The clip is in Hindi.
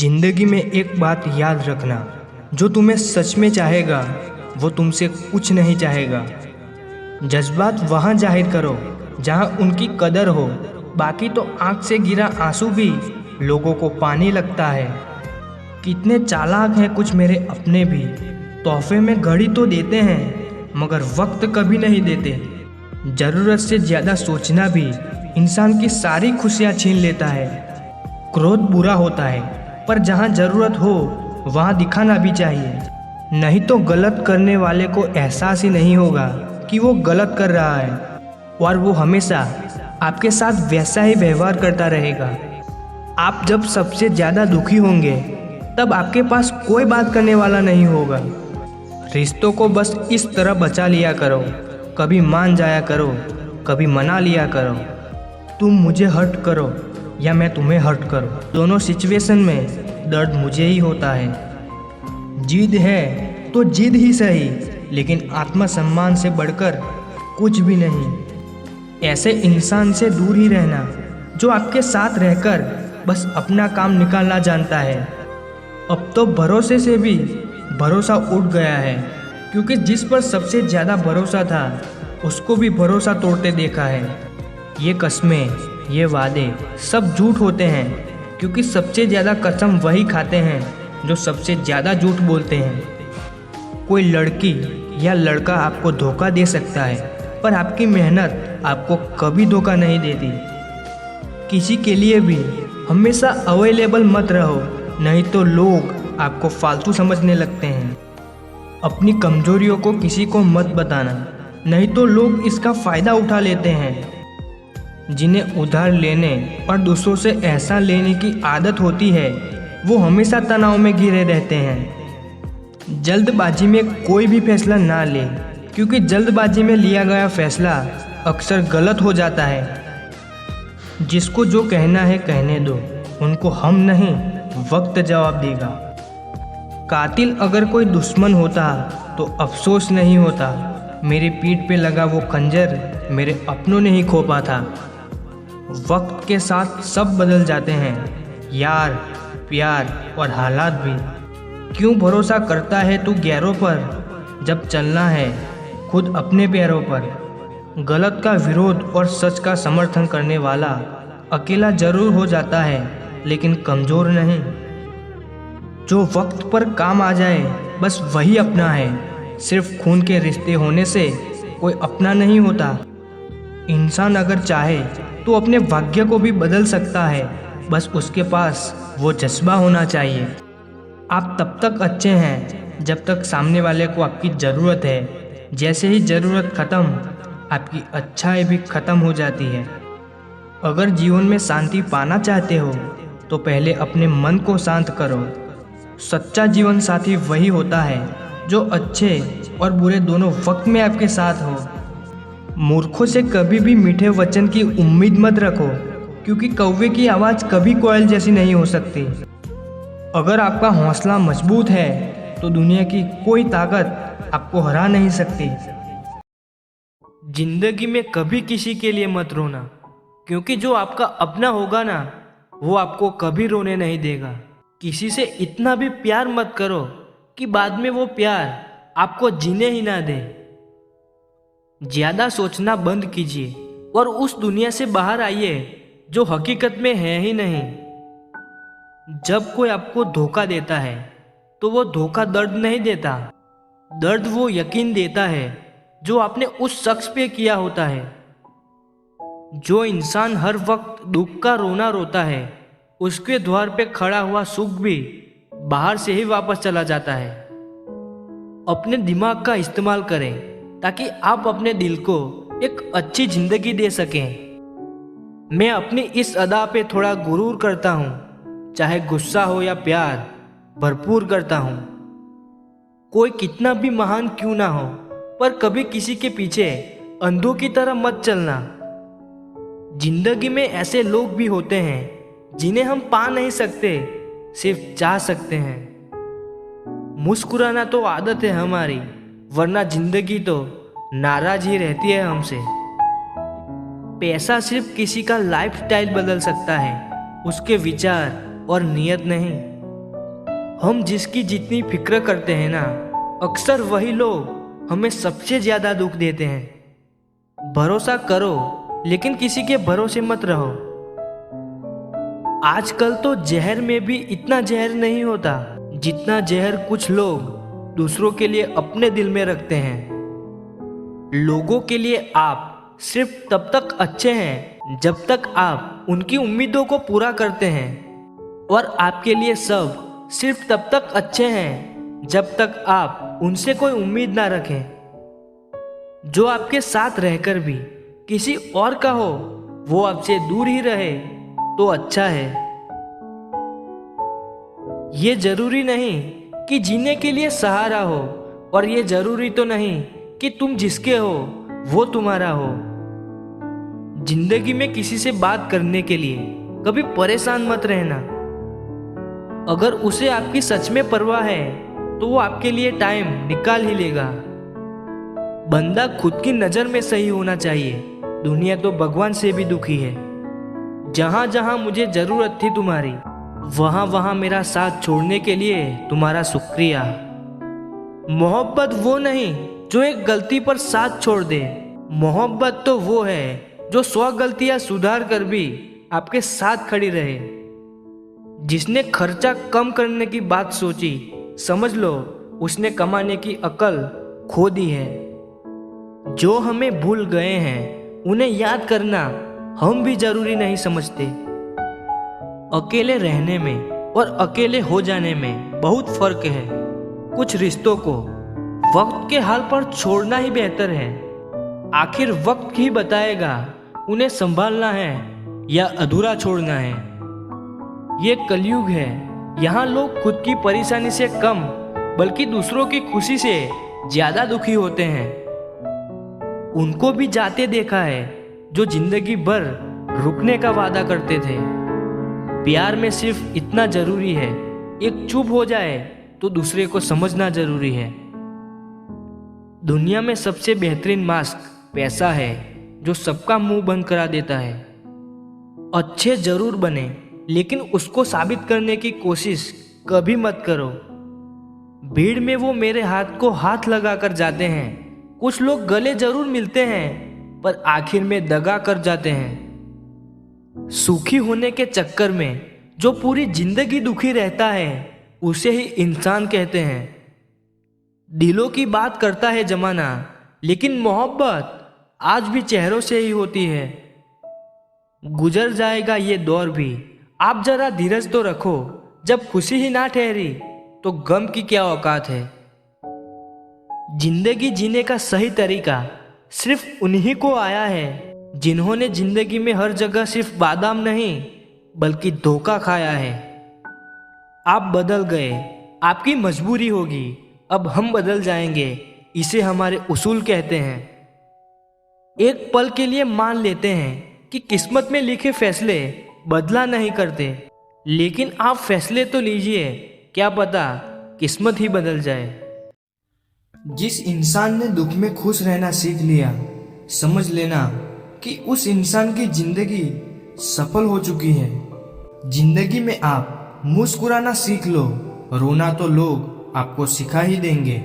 जिंदगी में एक बात याद रखना, जो तुम्हें सच में चाहेगा वो तुमसे कुछ नहीं चाहेगा। जज्बात वहाँ जाहिर करो जहाँ उनकी कदर हो, बाकी तो आँख से गिरा आंसू भी लोगों को पानी लगता है। कितने चालाक हैं कुछ मेरे अपने भी, तोहफे में घड़ी तो देते हैं मगर वक्त कभी नहीं देते। ज़रूरत से ज़्यादा सोचना भी इंसान की सारी खुशियाँ छीन लेता है। क्रोध बुरा होता है, पर जहाँ ज़रूरत हो वहाँ दिखाना भी चाहिए, नहीं तो गलत करने वाले को एहसास ही नहीं होगा कि वो गलत कर रहा है, और वो हमेशा आपके साथ वैसा ही व्यवहार करता रहेगा। आप जब सबसे ज़्यादा दुखी होंगे तब आपके पास कोई बात करने वाला नहीं होगा। रिश्तों को बस इस तरह बचा लिया करो, कभी मान जाया करो, कभी मना लिया करो। तुम मुझे हर्ट करो या मैं तुम्हें हर्ट करूं, दोनों सिचुएशन में दर्द मुझे ही होता है। जिद है तो जिद ही सही, लेकिन आत्मसम्मान से बढ़कर कुछ भी नहीं। ऐसे इंसान से दूर ही रहना जो आपके साथ रहकर बस अपना काम निकालना जानता है। अब तो भरोसे से भी भरोसा उठ गया है, क्योंकि जिस पर सबसे ज़्यादा भरोसा था उसको भी भरोसा तोड़ते देखा है। ये कस्में, ये वादे सब झूठ होते हैं, क्योंकि सबसे ज़्यादा कसम वही खाते हैं जो सबसे ज़्यादा झूठ बोलते हैं। कोई लड़की या लड़का आपको धोखा दे सकता है, पर आपकी मेहनत आपको कभी धोखा नहीं देती। किसी के लिए भी हमेशा अवेलेबल मत रहो, नहीं तो लोग आपको फालतू समझने लगते हैं। अपनी कमजोरियों को किसी को मत बताना, नहीं तो लोग इसका फ़ायदा उठा लेते हैं। जिन्हें उधार लेने और दूसरों से एहसान लेने की आदत होती है वो हमेशा तनाव में घिरे रहते हैं। जल्दबाजी में कोई भी फैसला ना ले, क्योंकि जल्दबाजी में लिया गया फैसला अक्सर गलत हो जाता है। जिसको जो कहना है कहने दो, उनको हम नहीं वक्त जवाब देगा। कातिल अगर कोई दुश्मन होता तो अफसोस नहीं होता, मेरी पीठ पे लगा वो खंजर मेरे अपनों ने ही खोपा था। वक्त के साथ सब बदल जाते हैं, यार, प्यार और हालात भी। क्यों भरोसा करता है तू गैरों पर, जब चलना है खुद अपने पैरों पर। गलत का विरोध और सच का समर्थन करने वाला अकेला जरूर हो जाता है, लेकिन कमज़ोर नहीं। जो वक्त पर काम आ जाए बस वही अपना है। सिर्फ खून के रिश्ते होने से कोई अपना नहीं होता। इंसान अगर चाहे तो अपने भाग्य को भी बदल सकता है, बस उसके पास वो जज्बा होना चाहिए। आप तब तक अच्छे हैं जब तक सामने वाले को आपकी ज़रूरत है। जैसे ही ज़रूरत ख़त्म, आपकी अच्छाई भी ख़त्म हो जाती है। अगर जीवन में शांति पाना चाहते हो तो पहले अपने मन को शांत करो। सच्चा जीवन साथी वही होता है जो अच्छे और बुरे दोनों वक्त में आपके साथ हो। मूर्खों से कभी भी मीठे वचन की उम्मीद मत रखो, क्योंकि कौवे की आवाज़ कभी कोयल जैसी नहीं हो सकती। अगर आपका हौसला मजबूत है तो दुनिया की कोई ताकत आपको हरा नहीं सकती। जिंदगी में कभी किसी के लिए मत रोना, क्योंकि जो आपका अपना होगा ना, वो आपको कभी रोने नहीं देगा। किसी से इतना भी प्यार मत करो कि बाद में वो प्यार आपको जीने ही ना दे। ज़्यादा सोचना बंद कीजिए और उस दुनिया से बाहर आइए जो हकीकत में है ही नहीं। जब कोई आपको धोखा देता है तो वो धोखा दर्द नहीं देता, दर्द वो यकीन देता है जो आपने उस शख्स पे किया होता है। जो इंसान हर वक्त दुख का रोना रोता है, उसके द्वार पे खड़ा हुआ सुख भी बाहर से ही वापस चला जाता है। अपने दिमाग का इस्तेमाल करें ताकि आप अपने दिल को एक अच्छी जिंदगी दे सकें। मैं अपनी इस अदा पे थोड़ा गुरूर करता हूँ, चाहे गुस्सा हो या प्यार भरपूर करता हूँ। कोई कितना भी महान क्यों ना हो, पर कभी किसी के पीछे अंधों की तरह मत चलना। जिंदगी में ऐसे लोग भी होते हैं जिन्हें हम पा नहीं सकते, सिर्फ चाह सकते हैं। मुस्कुराना तो आदत है हमारी, वरना जिंदगी तो नाराज ही रहती है हमसे। पैसा सिर्फ किसी का लाइफस्टाइल बदल सकता है, उसके विचार और नियत नहीं। हम जिसकी जितनी फिक्र करते हैं ना, अक्सर वही लोग हमें सबसे ज्यादा दुख देते हैं। भरोसा करो, लेकिन किसी के भरोसे मत रहो। आजकल तो जहर में भी इतना जहर नहीं होता जितना जहर कुछ लोग दूसरों के लिए अपने दिल में रखते हैं। लोगों के लिए आप सिर्फ तब तक अच्छे हैं जब तक आप उनकी उम्मीदों को पूरा करते हैं, और आपके लिए सब सिर्फ तब तक अच्छे हैं जब तक आप उनसे कोई उम्मीद ना रखें। जो आपके साथ रहकर भी किसी और का हो, वो आपसे दूर ही रहे तो अच्छा है। ये जरूरी नहीं कि जीने के लिए सहारा हो, और ये जरूरी तो नहीं कि तुम जिसके हो वो तुम्हारा हो। जिंदगी में किसी से बात करने के लिए कभी परेशान मत रहना। अगर उसे आपकी सच में परवाह है तो वो आपके लिए टाइम निकाल ही लेगा। बंदा खुद की नजर में सही होना चाहिए, दुनिया तो भगवान से भी दुखी है। जहां जहां मुझे जरूरत थी तुम्हारी, वहां वहां मेरा साथ छोड़ने के लिए तुम्हारा शुक्रिया। मोहब्बत वो नहीं जो एक गलती पर साथ छोड़ दे, मोहब्बत तो वो है जो 100 गलतियां सुधार कर भी आपके साथ खड़ी रहे। जिसने खर्चा कम करने की बात सोची, समझ लो उसने कमाने की अकल खो दी है। जो हमें भूल गए हैं उन्हें याद करना हम भी जरूरी नहीं समझते। अकेले रहने में और अकेले हो जाने में बहुत फर्क है। कुछ रिश्तों को वक्त के हाल पर छोड़ना ही बेहतर है। आखिर वक्त ही बताएगा उन्हें संभालना है या अधूरा छोड़ना है। ये कलयुग है, यहाँ लोग खुद की परेशानी से कम बल्कि दूसरों की खुशी से ज्यादा दुखी होते हैं। उनको भी जाते देखा है जो जिंदगी भर रुकने का वादा करते थे। प्यार में सिर्फ इतना जरूरी है, एक चुप हो जाए तो दूसरे को समझना जरूरी है। दुनिया में सबसे बेहतरीन मास्क पैसा है जो सबका मुंह बंद करा देता है। अच्छे जरूर बने, लेकिन उसको साबित करने की कोशिश कभी मत करो। भीड़ में वो मेरे हाथ को हाथ लगा कर जाते हैं। कुछ लोग गले जरूर मिलते हैं पर आखिर में दगा कर जाते हैं। सुखी होने के चक्कर में जो पूरी जिंदगी दुखी रहता है उसे ही इंसान कहते हैं। दिलों की बात करता है जमाना, लेकिन मोहब्बत आज भी चेहरों से ही होती है। गुजर जाएगा ये दौर भी, आप जरा धीरज तो रखो। जब खुशी ही ना ठहरी तो गम की क्या औकात है। जिंदगी जीने का सही तरीका सिर्फ उन्हीं को आया है जिन्होंने जिंदगी में हर जगह सिर्फ बादाम नहीं बल्कि धोखा खाया है। आप बदल गए, आपकी मजबूरी होगी, अब हम बदल जाएंगे, इसे हमारे उसूल कहते हैं। एक पल के लिए मान लेते हैं कि किस्मत में लिखे फैसले बदला नहीं करते, लेकिन आप फैसले तो लीजिए, क्या पता किस्मत ही बदल जाए। जिस इंसान ने दुख में खुश रहना सीख लिया, समझ लेना कि उस इंसान की जिंदगी सफल हो चुकी है। जिंदगी में आप मुस्कुराना सीख लो, रोना तो लोग आपको सिखा ही देंगे।